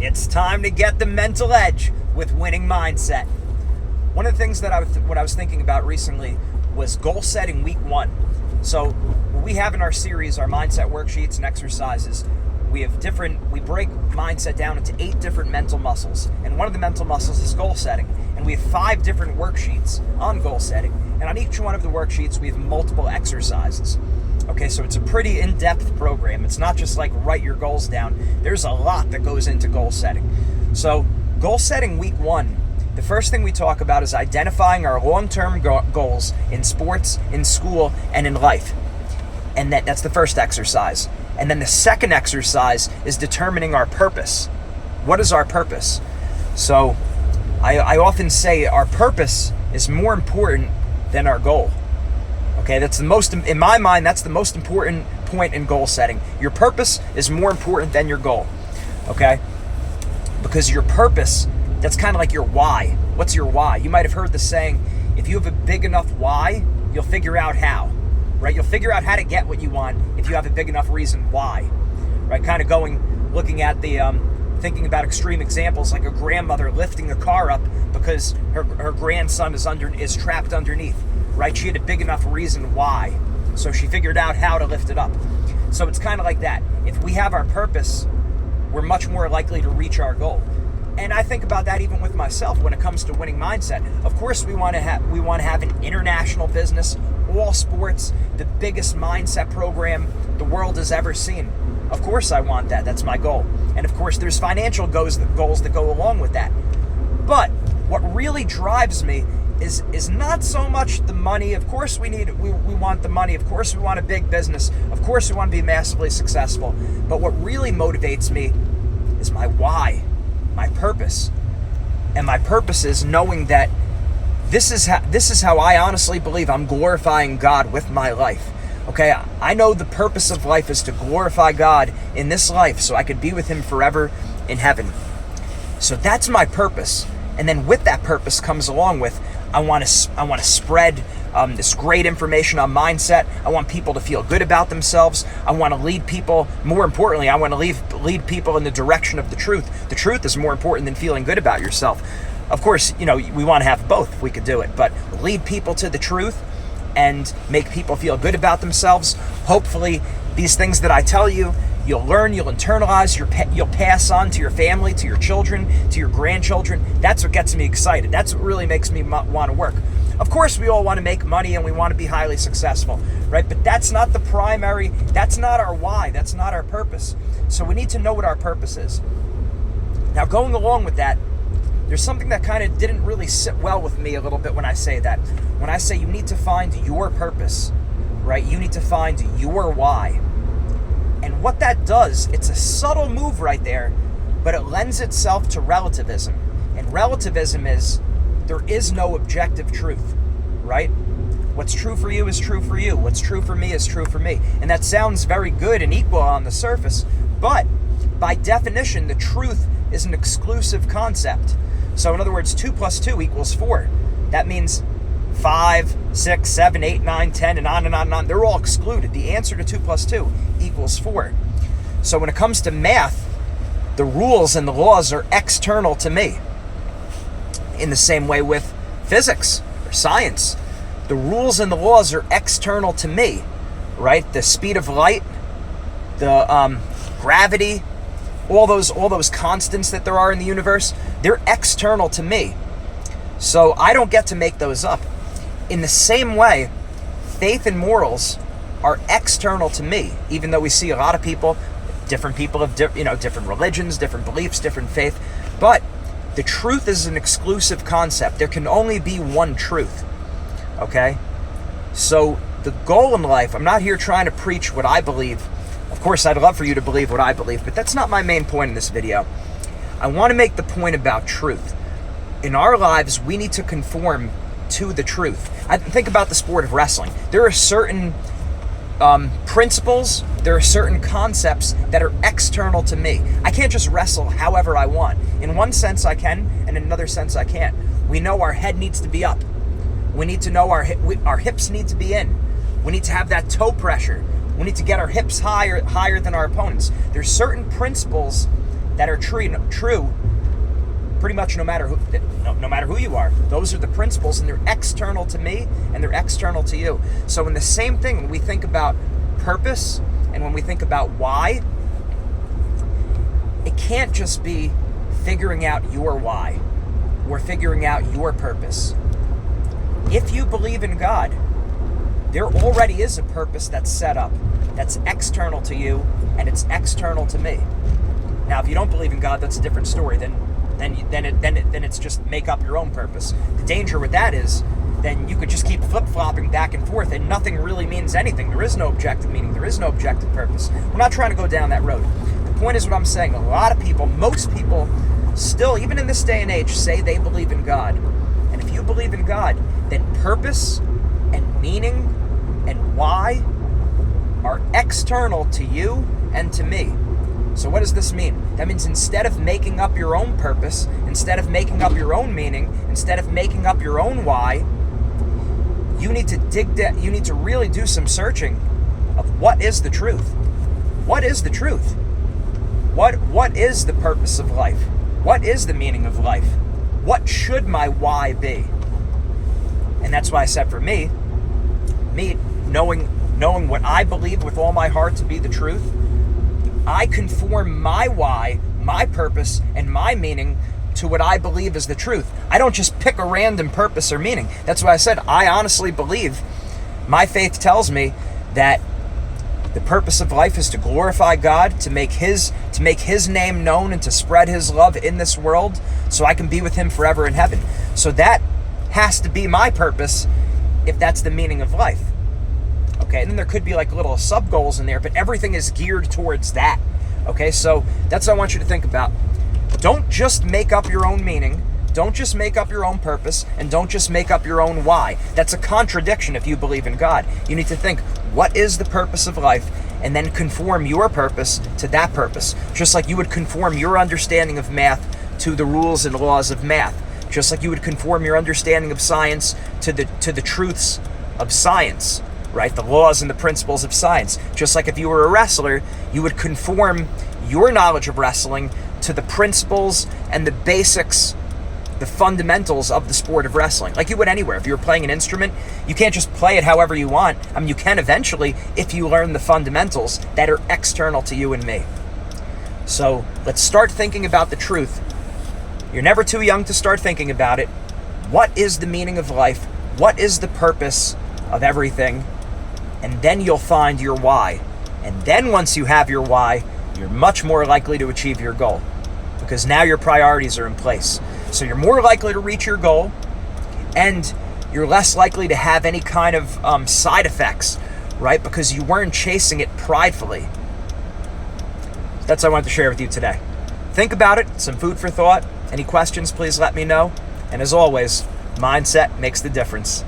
It's time to get the mental edge with Winning Mindset. One of the things that I was thinking about recently was goal setting week one. So what we have in our series, our mindset worksheets and exercises, we break mindset down into 8 different mental muscles. And one of the mental muscles is goal setting. And we have 5 different worksheets on goal setting. And on each one of the worksheets, we have multiple exercises. Okay, so it's a pretty in-depth program. It's not just like write your goals down. There's a lot that goes into goal setting. So goal setting week one, the first thing we talk about is identifying our long-term goals in sports, in school, and in life. And that's the first exercise. And then the second exercise is determining our purpose. What is our purpose? So I often say our purpose is more important than our goal. Okay, in my mind, that's the most important point in goal setting. Your purpose is more important than your goal. Okay? Because your purpose, that's kind of like your why. What's your why? You might have heard the saying, if you have a big enough why, you'll figure out how. Right? You'll figure out how to get what you want if you have a big enough reason why. Right? Kind of looking at thinking about extreme examples like a grandmother lifting a car up because her grandson is trapped underneath. Right? She had a big enough reason why. So she figured out how to lift it up. So it's kind of like that. If we have our purpose, we're much more likely to reach our goal. And I think about that even with myself when it comes to Winning Mindset. Of course, we want to have an international business, all sports, the biggest mindset program the world has ever seen. Of course I want that. That's my goal. And of course, there's financial goals that go along with that. But what really drives me is not so much the money. Of course we want the money. Of course we want a big business. Of course we want to be massively successful. But what really motivates me is my why, my purpose. And my purpose is knowing that this is how I honestly believe I'm glorifying God with my life. Okay, I know the purpose of life is to glorify God in this life so I could be with Him forever in heaven. So that's my purpose. And then with that purpose comes along with I want to spread this great information on mindset. I want people to feel good about themselves. I want to lead people. More importantly, I want to lead people in the direction of the truth. The truth is more important than feeling good about yourself. Of course, we want to have both if we could do it, but lead people to the truth and make people feel good about themselves. Hopefully, these things that I tell you, you'll learn, you'll internalize, you'll pass on to your family, to your children, to your grandchildren. That's what gets me excited. That's what really makes me want to work. Of course, we all want to make money and we want to be highly successful, right? But that's not that's not our why, that's not our purpose. So we need to know what our purpose is. Now, going along with that, there's something that kind of didn't really sit well with me a little bit when I say that. When I say you need to find your purpose, right? You need to find your why. And what that does, it's a subtle move right there, but it lends itself to relativism. And relativism is, there is no objective truth, right? What's true for you is true for you. What's true for me is true for me. And that sounds very good and equal on the surface, but by definition, the truth is an exclusive concept. So in other words, 2 + 2 = 4. That means 5, 6, 7, 8, 9, 10, and on and on and on. They're all excluded. The answer to 2 + 2 = 4. So when it comes to math, the rules and the laws are external to me. In the same way with physics or science, the rules and the laws are external to me, right? The speed of light, the gravity, all those constants that there are in the universe, they're external to me. So I don't get to make those up. In the same way, faith and morals are external to me, even though we see a lot of people, different people of different religions, different beliefs, different faith. But the truth is an exclusive concept. There can only be one truth. Okay? So the goal in life, I'm not here trying to preach what I believe. Of course, I'd love for you to believe what I believe, but that's not my main point in this video. I want to make the point about truth. In our lives, we need to conform to the truth. I think about the sport of wrestling. There are certain principles, there are certain concepts that are external to me. I can't just wrestle however I want. In one sense I can, and in another sense I can't. We know our head needs to be up. We need to know our hips need to be in. We need to have that toe pressure. We need to get our hips higher than our opponents. There's certain principles that are true pretty much no matter who you are. Those are the principles, and they're external to me and they're external to you. So in the same thing, when we think about purpose and when we think about why, it can't just be figuring out your why or figuring out your purpose. If you believe in God, there already is a purpose that's set up, that's external to you and it's external to me. Now, if you don't believe in God, that's a different story. Then it's just make up your own purpose. The danger with that is then you could just keep flip-flopping back and forth and nothing really means anything. There is no objective meaning. There is no objective purpose. We're not trying to go down that road. The point is what I'm saying. A lot of people, most people still, even in this day and age, say they believe in God. And if you believe in God, then purpose and meaning and why are external to you and to me. So what does this mean? That means instead of making up your own purpose, instead of making up your own meaning, instead of making up your own why, you need to you need to really do some searching of what is the truth. What is the truth? What is the purpose of life? What is the meaning of life? What should my why be? And that's why I said for me knowing what I believe with all my heart to be the truth, I conform my why, my purpose, and my meaning to what I believe is the truth. I don't just pick a random purpose or meaning. That's why I said I honestly believe, my faith tells me that the purpose of life is to glorify God, to make His name known and to spread His love in this world so I can be with Him forever in heaven. So that has to be my purpose if that's the meaning of life. Okay, and then there could be like little sub-goals in there, but everything is geared towards that. Okay, so that's what I want you to think about. Don't just make up your own meaning, don't just make up your own purpose, and don't just make up your own why. That's a contradiction if you believe in God. You need to think, what is the purpose of life? And then conform your purpose to that purpose. Just like you would conform your understanding of math to the rules and laws of math. Just like you would conform your understanding of science to the truths of science. Right? The laws and the principles of science. Just like if you were a wrestler, you would conform your knowledge of wrestling to the principles and the basics, the fundamentals of the sport of wrestling. Like you would anywhere. If you were playing an instrument, you can't just play it however you want. I mean, you can eventually if you learn the fundamentals that are external to you and me. So let's start thinking about the truth. You're never too young to start thinking about it. What is the meaning of life? What is the purpose of everything? And then you'll find your why. And then once you have your why, you're much more likely to achieve your goal because now your priorities are in place. So you're more likely to reach your goal and you're less likely to have any kind of side effects, right? Because you weren't chasing it pridefully. That's what I wanted to share with you today. Think about it, some food for thought. Any questions, please let me know. And as always, mindset makes the difference.